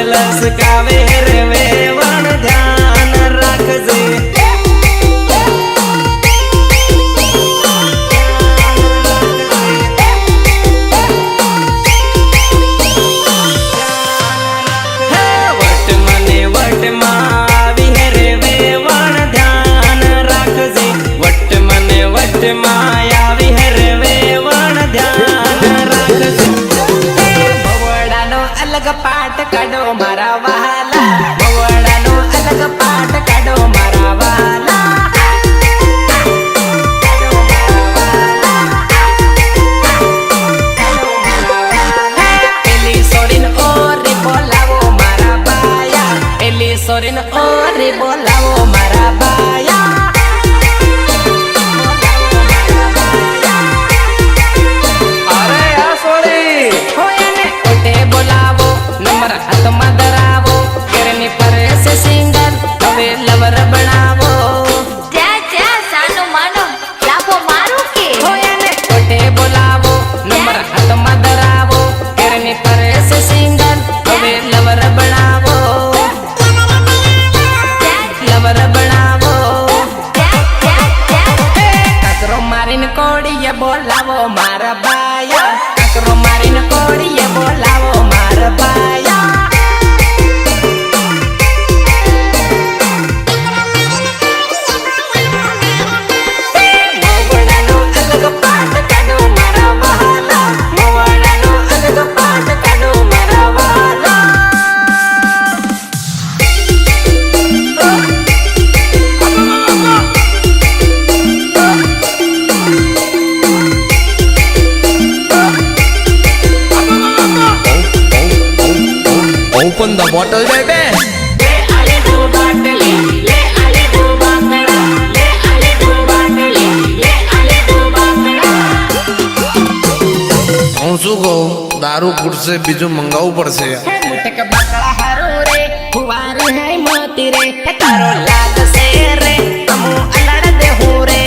लसकावे रे वेवण ध्यान राखजे वट मने वट मावी रे वेवण ध्यान राखजे वट मने वट मायावी रे वेवण ध्यान राखजे भवडानो अलग पाठ काढो मारा वाला भवडानो अलग पाठ काढो मारा वाला एली सोरीन ओरे बोलावो मारा बाया एली सोरीन ओरे बोलावो मारा बाया अरे आ सोरी होयाने ओटे बोलावो नंबर हाथ में धरावो करनी पर से सिंगल हवे लवर बनावो जा जा सानो मानो लाभो मारो के होयाने ओटे बोलावो नंबर हाथ में धरावो करनी पर से सिंगल हवे लवर बनावो लवर बनावो काकरो मारीन कोड़िए बोलावो मारा बाया काकरो मारीन कोड़िए बोलावो मारा बाया मोवडानो अलग पाठ काढो मारा वाला मोवडानो अलग पाठ काढो मारा वाला Open the bottle, baby. ले आले दो बाटली ले आले दो बाटला ले आले दो बाटली ले आले दो बाटला હું શું કહું દારૂ ફૂટશે બીજું મંગાવવું પડશે मुटक बकड़ा हारो रे फुवार है मोती रे तारो लाग से रे हमू अलड़ दे हूं रे